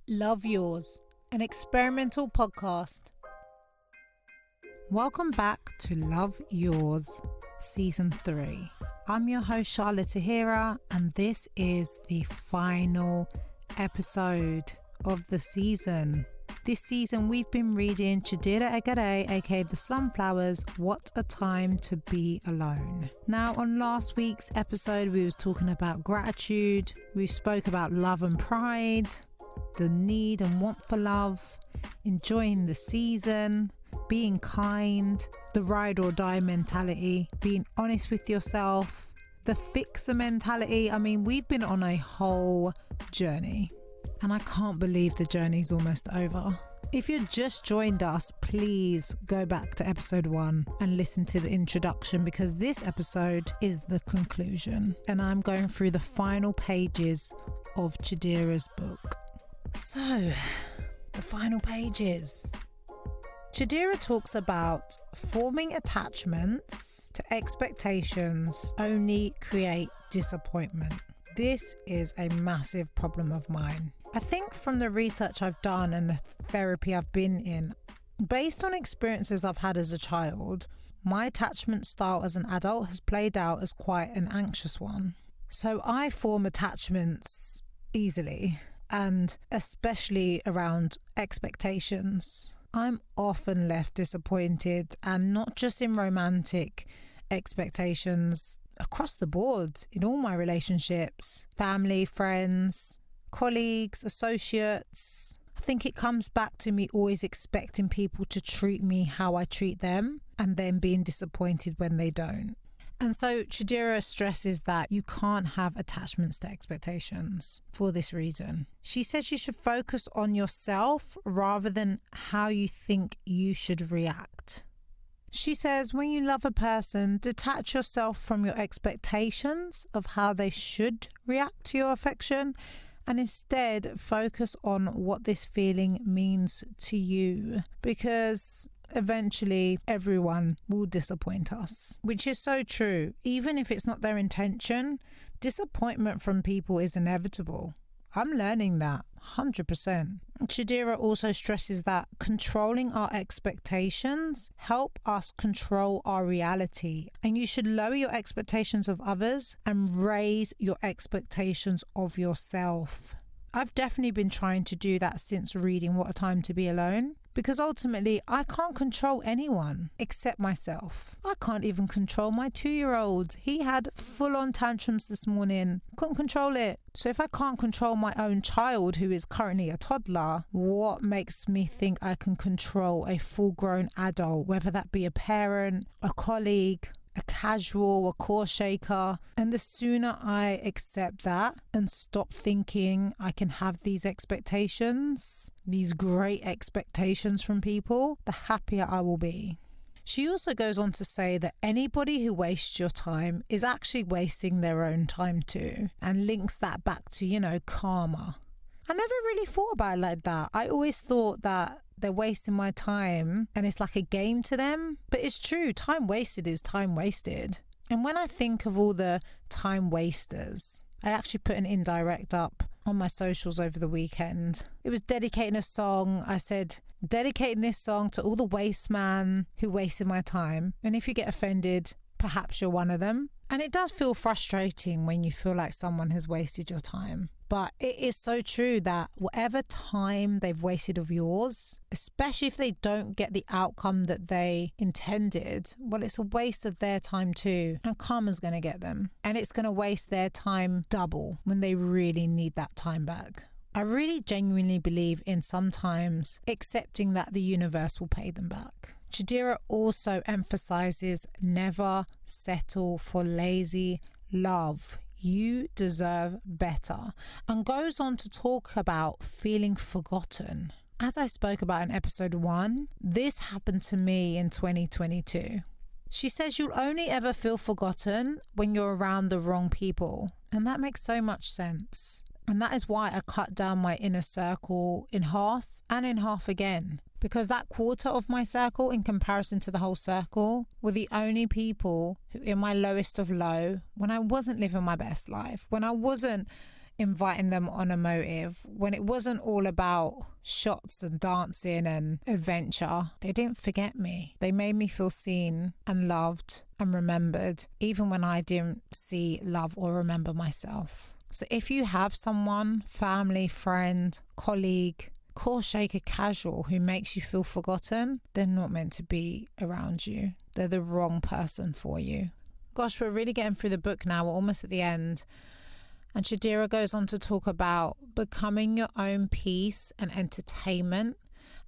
Love Yours, an experimental podcast. Welcome back to Love Yours, Season 3. I'm your host, Charlotte Chidera, and this is the final episode of the season. This season, we've been reading Chidera Eggerue, aka The Slumflower's What a Time to Be Alone. Now, on last week's episode, we was talking about gratitude. We spoke about love and pride, the need and want for love, enjoying the season, being kind, the ride or die mentality, being honest with yourself, the fixer mentality. I mean, we've been on a whole journey. And I can't believe the journey's almost over. If you just joined us, please go back to episode 1 and listen to the introduction, because this episode is the conclusion. And I'm going through the final pages of Chidera's book. So, the final pages. Chidera talks about forming attachments to expectations only create disappointment. This is a massive problem of mine. I think from the research I've done and the therapy I've been in, based on experiences I've had as a child, my attachment style as an adult has played out as quite an anxious one. So I form attachments easily, and especially around expectations. I'm often left disappointed, and not just in romantic expectations, across the board, in all my relationships, family, friends, colleagues, associates. I think it comes back to me always expecting people to treat me how I treat them, and then being disappointed when they don't. And so Chidera stresses that you can't have attachments to expectations for this reason. She says you should focus on yourself rather than how you think you should react. She says when you love a person, detach yourself from your expectations of how they should react to your affection, and instead focus on what this feeling means to you, because eventually everyone will disappoint us, which is so true. Even if it's not their intention, disappointment from people is inevitable. I'm learning that 100%. Chidera also stresses that controlling our expectations help us control our reality, and you should lower your expectations of others and raise your expectations of yourself. I've definitely been trying to do that since reading What a Time to Be Alone, because ultimately I can't control anyone except myself. I can't even control my 2-year-old. He had full-on tantrums this morning. Couldn't control it. So if I can't control my own child, who is currently a toddler, what makes me think I can control a full-grown adult, whether that be a parent, a colleague, a casual, a core shaker? And the sooner I accept that and stop thinking I can have these expectations, these great expectations from people, the happier I will be. She also goes on to say that anybody who wastes your time is actually wasting their own time too, and links that back to, karma. I never really thought about it like that. I always thought that they're wasting my time and it's like a game to them. But it's true, time wasted is time wasted. And when I think of all the time wasters, I actually put an indirect up on my socials over the weekend. It was dedicating a song. I said, dedicating this song to all the waste man who wasted my time. And if you get offended, perhaps you're one of them. And it does feel frustrating when you feel like someone has wasted your time. But it is so true that whatever time they've wasted of yours, especially if they don't get the outcome that they intended, well, it's a waste of their time too. And karma's going to get them. And it's going to waste their time double when they really need that time back. I really genuinely believe in sometimes accepting that the universe will pay them back. Chidera also emphasizes never settle for lazy love. You deserve better, and goes on to talk about feeling forgotten. As I spoke about in episode 1, this happened to me in 2022. She says you'll only ever feel forgotten when you're around the wrong people, and that makes so much sense. And that is why I cut down my inner circle in half and in half again. Because that quarter of my circle in comparison to the whole circle were the only people who in my lowest of low, when I wasn't living my best life, when I wasn't inviting them on a motive when it wasn't all about shots and dancing and adventure. They didn't forget me. They made me feel seen and loved and remembered, even when I didn't see, love, or remember myself. So if you have someone, family, friend, colleague, core shaker, casual, who makes you feel forgotten, they're not meant to be around you. They're the wrong person for you. Gosh, we're really getting through the book now. We're almost at the end. And Chidera goes on to talk about becoming your own peace and entertainment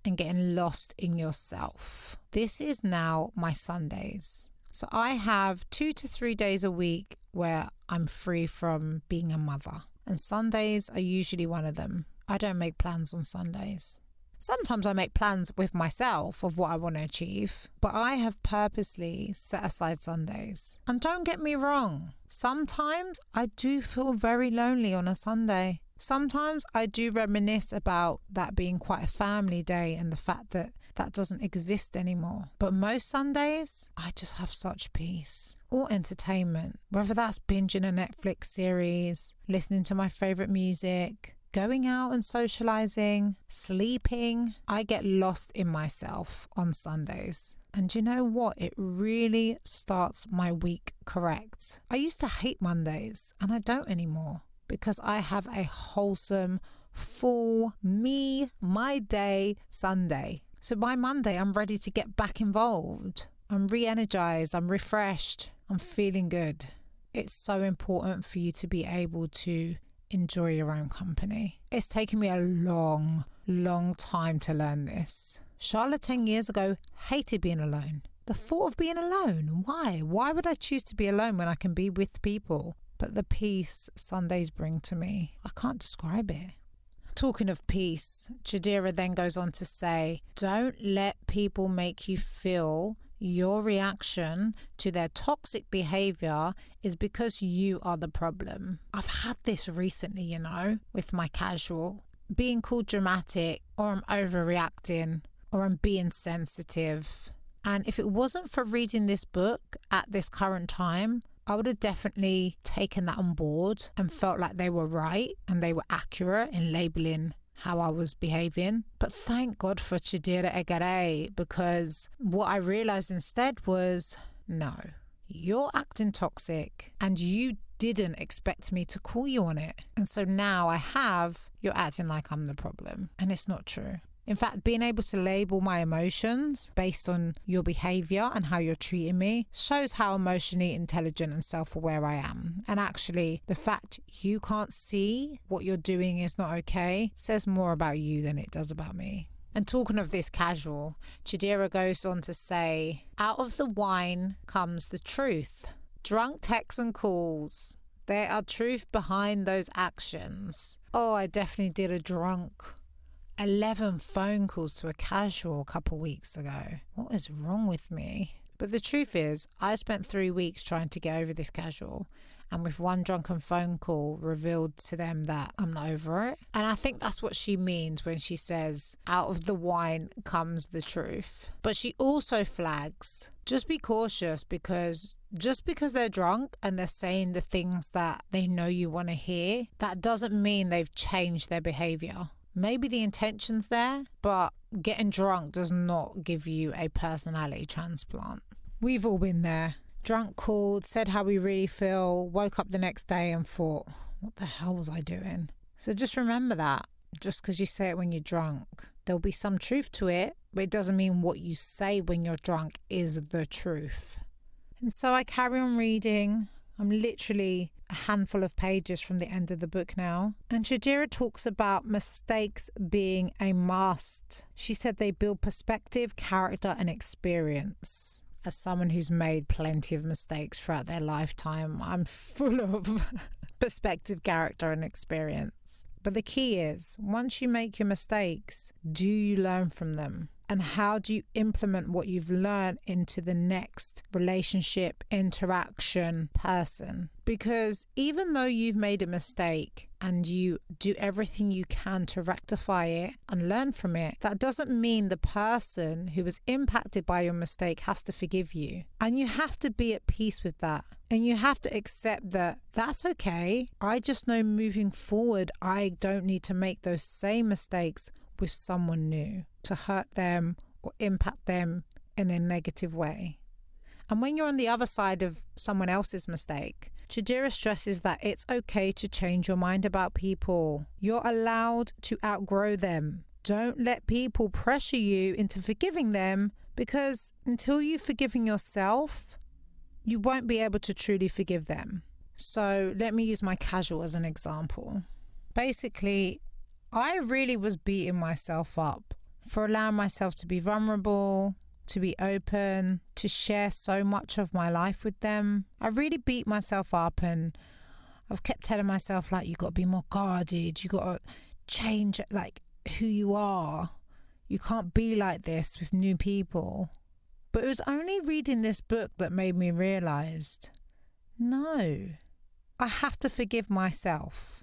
and getting lost in yourself. This is now my Sundays. So I have 2 to 3 days a week where I'm free from being a mother. And Sundays are usually one of them. I don't make plans on Sundays. Sometimes I make plans with myself of what I want to achieve, but I have purposely set aside Sundays. And don't get me wrong, sometimes I do feel very lonely on a Sunday. Sometimes I do reminisce about that being quite a family day and the fact that that doesn't exist anymore. But most Sundays, I just have such peace or entertainment, whether that's binging a Netflix series, listening to my favourite music, going out and socializing, sleeping. I get lost in myself on Sundays. And you know what? It really starts my week correct. I used to hate Mondays and I don't anymore because I have a wholesome, full me, my day Sunday. So by Monday, I'm ready to get back involved. I'm re-energized, I'm refreshed, I'm feeling good. It's so important for you to be able to enjoy your own company. It's taken me a long time to learn this. Charlotte 10 years ago hated being alone. The thought of being alone, why? Why would I choose to be alone when I can be with people? But the peace Sundays bring to me, I can't describe it. Talking of peace, Chidera then goes on to say, don't let people make you feel your reaction to their toxic behavior is because you are the problem. I've had this recently, with my casual. Being called dramatic, or I'm overreacting, or I'm being sensitive. And if it wasn't for reading this book at this current time, I would have definitely taken that on board and felt like they were right and they were accurate in labeling how I was behaving. But thank God for Chidera Eggerue, because what I realized instead was, no, you're acting toxic and you didn't expect me to call you on it. And so now you're acting like I'm the problem. And it's not true. In fact, being able to label my emotions based on your behavior and how you're treating me shows how emotionally intelligent and self-aware I am. And actually, the fact you can't see what you're doing is not okay says more about you than it does about me. And talking of this casual, Chidera goes on to say, out of the wine comes the truth. Drunk texts and calls. There are truth behind those actions. Oh, I definitely did a drunk 11 phone calls to a casual a couple weeks ago. What is wrong with me? But the truth is, I spent 3 weeks trying to get over this casual, and with one drunken phone call revealed to them that I'm not over it. And I think that's what she means when she says, out of the wine comes the truth. But she also flags, just be cautious, because just because they're drunk and they're saying the things that they know you want to hear, that doesn't mean they've changed their behavior. Maybe the intention's there, but getting drunk does not give you a personality transplant. We've all been there. Drunk called, said how we really feel, woke up the next day and thought, what the hell was I doing? So just remember that. Just because you say it when you're drunk, there'll be some truth to it, but it doesn't mean what you say when you're drunk is the truth. And so I carry on reading. I'm literally a handful of pages from the end of the book now. And Chidera talks about mistakes being a must. She said they build perspective, character, and experience. As someone who's made plenty of mistakes throughout their lifetime, I'm full of perspective, character, and experience. But the key is, once you make your mistakes, do you learn from them? And how do you implement what you've learned into the next relationship, interaction, person? Because even though you've made a mistake and you do everything you can to rectify it and learn from it, that doesn't mean the person who was impacted by your mistake has to forgive you. And you have to be at peace with that. And you have to accept that that's okay. I just know moving forward, I don't need to make those same mistakes with someone new to hurt them or impact them in a negative way. And when you're on the other side of someone else's mistake, Chidera stresses that it's okay to change your mind about people. You're allowed to outgrow them. Don't let people pressure you into forgiving them, because until you've forgiven yourself, you won't be able to truly forgive them. So let me use my casual as an example. Basically, I really was beating myself up for allowing myself to be vulnerable, to be open, to share so much of my life with them. I really beat myself up, and I've kept telling myself, like, you got to be more guarded. You got to change, like, who you are. You can't be like this with new people. But it was only reading this book that made me realize, no, I have to forgive myself.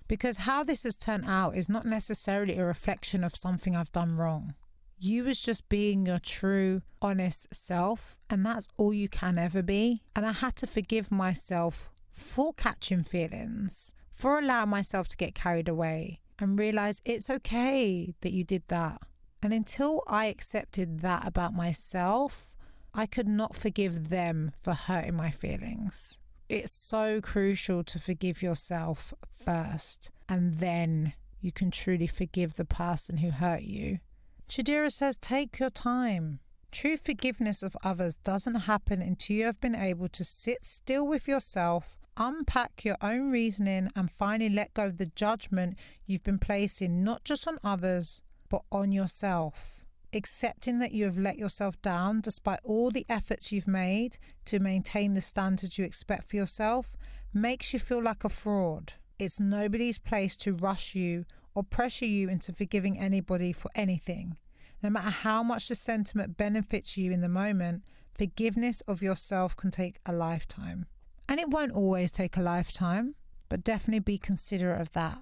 Because how this has turned out is not necessarily a reflection of something I've done wrong. You was just being your true, honest self, and that's all you can ever be. And I had to forgive myself for catching feelings, for allowing myself to get carried away, and realize it's okay that you did that. And until I accepted that about myself, I could not forgive them for hurting my feelings. It's so crucial to forgive yourself first, and then you can truly forgive the person who hurt you. Chidera says, take your time. True forgiveness of others doesn't happen until you have been able to sit still with yourself, unpack your own reasoning, and finally let go of the judgment you've been placing not just on others, but on yourself. Accepting that you have let yourself down despite all the efforts you've made to maintain the standards you expect for yourself makes you feel like a fraud. It's nobody's place to rush you or pressure you into forgiving anybody for anything. No matter how much the sentiment benefits you in the moment, forgiveness of yourself can take a lifetime. And it won't always take a lifetime, but definitely be considerate of that.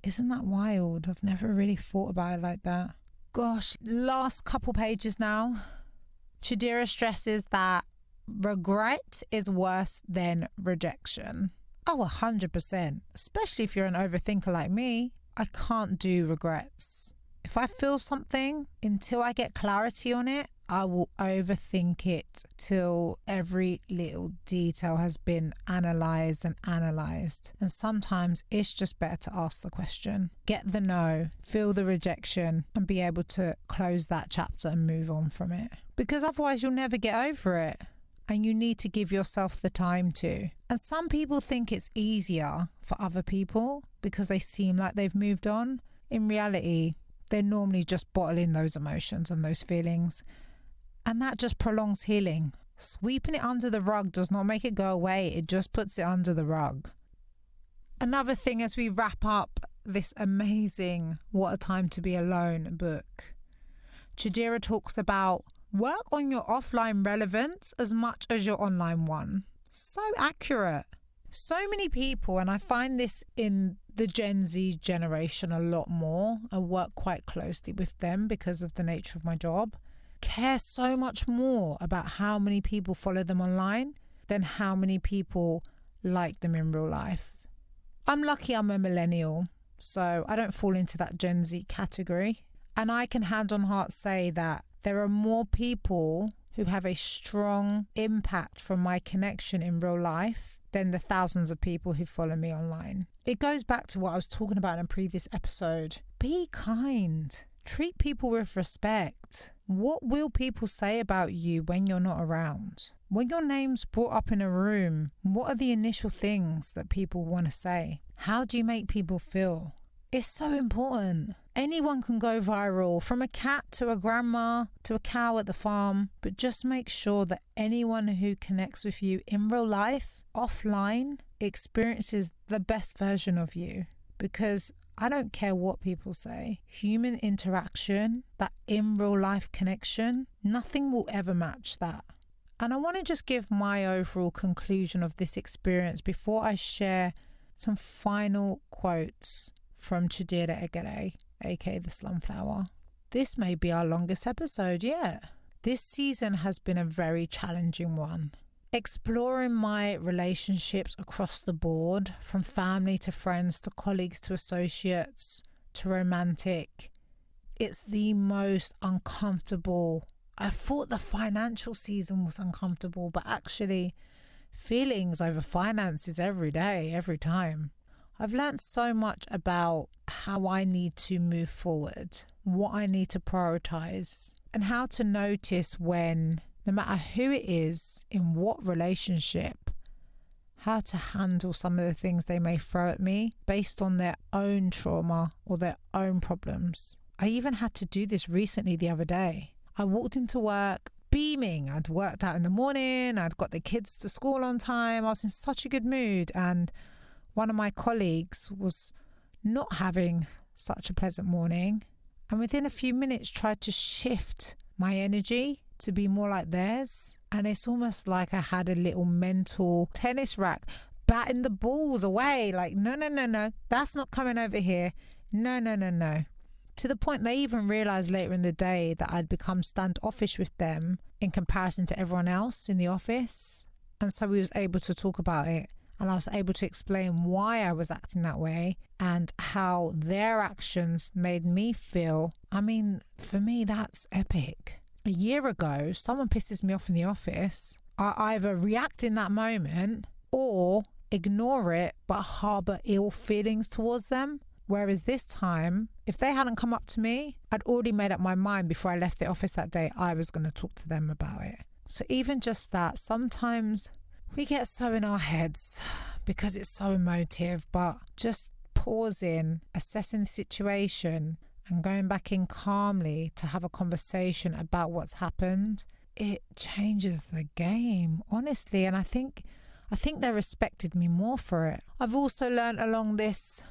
Isn't that wild? I've never really thought about it like that. Gosh, last couple pages now. Chidera stresses that regret is worse than rejection. Oh, 100%. Especially if you're an overthinker like me. I can't do regrets. If I feel something, until I get clarity on it, I will overthink it till every little detail has been analysed. And sometimes it's just better to ask the question, get the no, feel the rejection, and be able to close that chapter and move on from it. Because otherwise you'll never get over it. And you need to give yourself the time to. And some people think it's easier for other people because they seem like they've moved on. In reality, they're normally just bottling those emotions and those feelings. And that just prolongs healing. Sweeping it under the rug does not make it go away. It just puts it under the rug. Another thing as we wrap up this amazing What a Time to Be Alone book, Chidera talks about work on your offline relevance as much as your online one. So accurate. So many people, and I find this in the Gen Z generation a lot more. I work quite closely with them because of the nature of my job. Care so much more about how many people follow them online than how many people like them in real life. I'm lucky I'm a millennial, so I don't fall into that Gen Z category. And I can hand on heart say that there are more people who have a strong impact from my connection in real life than the thousands of people who follow me online. It goes back to what I was talking about in a previous episode. Be kind. Treat people with respect. What will people say about you when you're not around? When your name's brought up in a room, what are the initial things that people want to say? How do you make people feel? It's so important. Anyone can go viral, from a cat to a grandma to a cow at the farm, but just make sure that anyone who connects with you in real life, offline, experiences the best version of you. Because I don't care what people say. Human interaction, that in real life connection, nothing will ever match that. And I want to just give my overall conclusion of this experience before I share some final quotes from Chidera Eggerue, aka the Slumflower. This may be our longest episode yet. This season has been a very challenging one. Exploring my relationships across the board, from family to friends to colleagues to associates to romantic, it's the most uncomfortable. I thought the financial season was uncomfortable, but actually feelings over finances every day, every time. I've learned so much about how I need to move forward, what I need to prioritize, and how to notice when, no matter who it is, in what relationship, how to handle some of the things they may throw at me based on their own trauma or their own problems. I even had to do this recently the other day. I walked into work beaming. I'd worked out in the morning. I'd got the kids to school on time. I was in such a good mood. And one of my colleagues was not having such a pleasant morning. And within a few minutes tried to shift my energy to be more like theirs. And it's almost like I had a little mental tennis rack batting the balls away. Like, no, that's not coming over here. No. To the point they even realised later in the day that I'd become standoffish with them in comparison to everyone else in the office. And so we was able to talk about it. And I was able to explain why I was acting that way and how their actions made me feel. I mean, for me, that's epic. A year ago, someone pisses me off in the office. I either react in that moment or ignore it but harbour ill feelings towards them. Whereas this time, if they hadn't come up to me, I'd already made up my mind before I left the office that day I was going to talk to them about it. So even just that, sometimes we get so in our heads because it's so emotive, but just pausing, assessing the situation and going back in calmly to have a conversation about what's happened, it changes the game, honestly. And I think they respected me more for it. I've also learned along this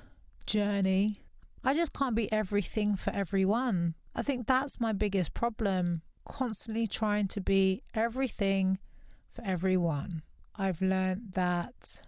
journey, I just can't be everything for everyone. I think that's my biggest problem, constantly trying to be everything for everyone. I've learned that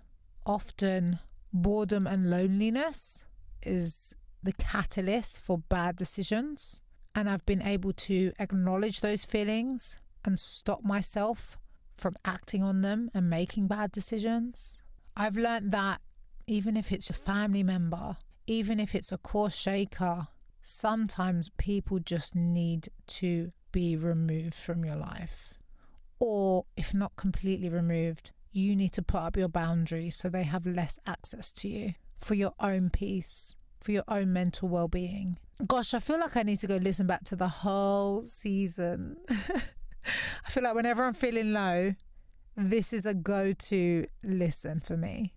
often boredom and loneliness is the catalyst for bad decisions, and I've been able to acknowledge those feelings and stop myself from acting on them and making bad decisions. I've learned that even if it's a family member, even if it's a course shaker, sometimes people just need to be removed from your life. Or if not completely removed, you need to put up your boundaries so they have less access to you for your own peace, for your own mental well-being. Gosh, I feel like I need to go listen back to the whole season. I feel like whenever I'm feeling low, this is a go-to listen for me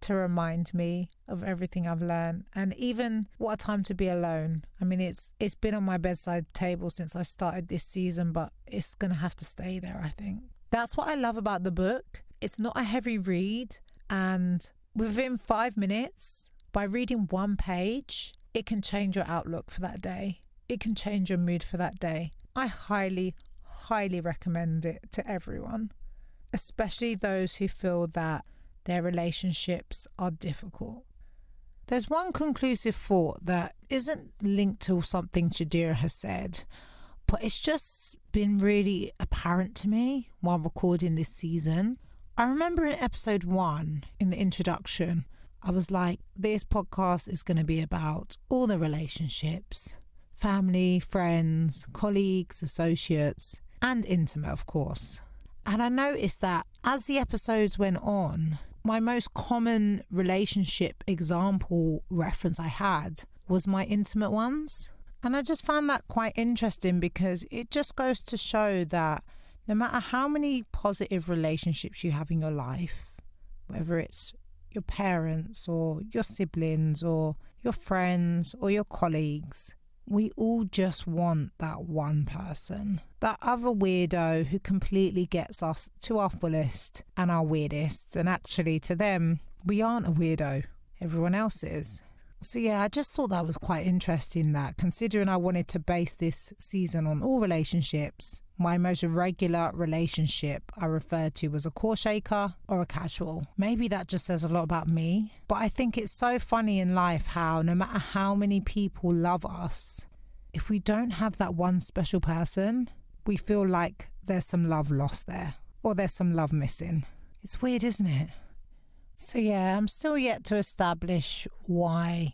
to remind me of everything I've learned. And even what a time to be alone. I mean, it's been on my bedside table since I started this season, but it's going to have to stay there, I think. That's what I love about the book. It's not a heavy read, and within 5 minutes, by reading one page, it can change your outlook for that day. It can change your mood for that day. I highly, highly recommend it to everyone, especially those who feel that their relationships are difficult. There's one conclusive thought that isn't linked to something Chidera has said, but it's just been really apparent to me while recording this season. I remember in episode 1, in the introduction, I was like, this podcast is going to be about all the relationships, family, friends, colleagues, associates, and intimate, of course. And I noticed that as the episodes went on, my most common relationship example reference I had was my intimate ones. And I just found that quite interesting because it just goes to show that no matter how many positive relationships you have in your life, whether it's your parents or your siblings or your friends or your colleagues, we all just want that one person, that other weirdo who completely gets us to our fullest and our weirdest. And actually to them, we aren't a weirdo. Everyone else is. So yeah, I just thought that was quite interesting, that considering I wanted to base this season on all relationships, my most regular relationship I referred to was a core shaker or a casual. Maybe that just says a lot about me, but I think it's so funny in life how no matter how many people love us, if we don't have that one special person, we feel like there's some love lost there or there's some love missing. It's weird, isn't it? So yeah, I'm still yet to establish why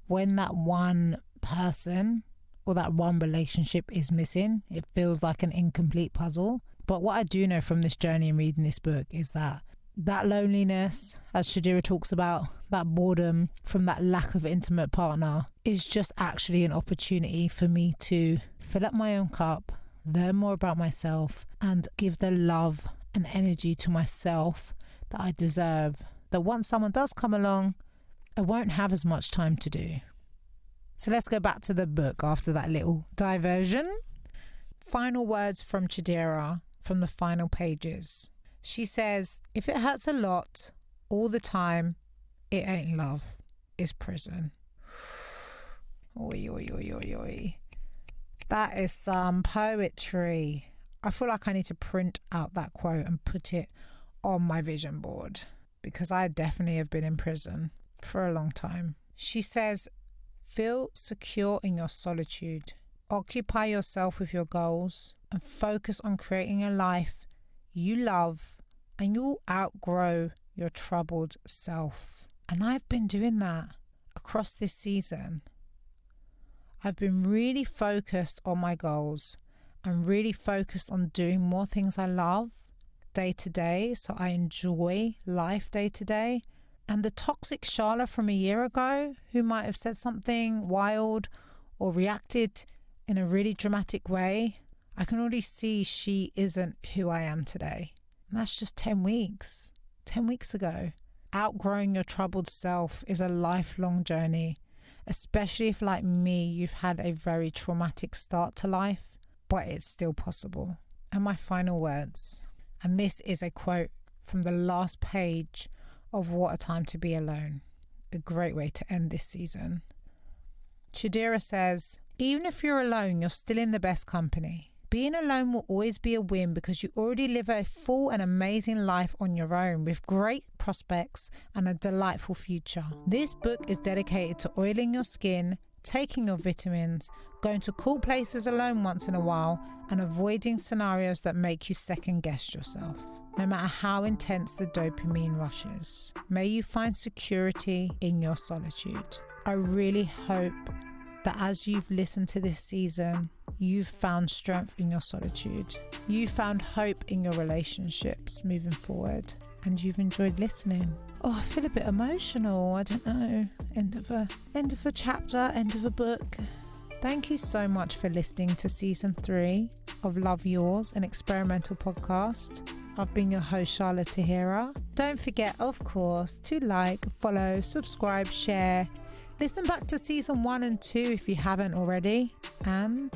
when that one person or that one relationship is missing, it feels like an incomplete puzzle. But what I do know from this journey and reading this book is that loneliness, as Chidera talks about, that boredom from that lack of intimate partner is just actually an opportunity for me to fill up my own cup, learn more about myself, and give the love and energy to myself that I deserve, that once someone does come along, I won't have as much time to do. So let's go back to the book after that little diversion. Final words from Chidera from the final pages. She says, if it hurts a lot all the time, it ain't love, it's prison. Oi, oi, oi, oi, oi. That is some poetry. I feel like I need to print out that quote and put it on my vision board, because I definitely have been in prison for a long time. She says, feel secure in your solitude. Occupy yourself with your goals and focus on creating a life you love, and you'll outgrow your troubled self. And I've been doing that across this season. I've been really focused on my goals and really focused on doing more things I love day to day, so I enjoy life day to day. And the toxic Charlotte from a year ago, who might have said something wild or reacted in a really dramatic way, I can already see she isn't who I am today. And that's just 10 weeks. 10 weeks ago. Outgrowing your troubled self is a lifelong journey, especially if, like me, you've had a very traumatic start to life, but it's still possible. And my final words, and this is a quote from the last page of What a Time to Be Alone. A great way to end this season. Chidera says, even if you're alone, you're still in the best company. Being alone will always be a win because you already live a full and amazing life on your own with great prospects and a delightful future. This book is dedicated to oiling your skin, taking your vitamins, going to cool places alone once in a while, and avoiding scenarios that make you second guess yourself. No matter how intense the dopamine rushes, may you find security in your solitude. I really hope that as you've listened to this season, you've found strength in your solitude. You found hope in your relationships moving forward, and you've enjoyed listening. Oh, I feel a bit emotional. I don't know. End of a chapter, end of a book. Thank you so much for listening to season 3 of Love Yours, an experimental podcast. I've been your host, Charlotte Tahira. Don't forget, of course, to like, follow, subscribe, share. Listen back to season 1 and 2 if you haven't already. And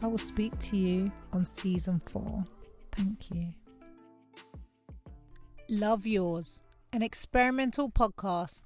I will speak to you on season 4. Thank you. Love Yours, an experimental podcast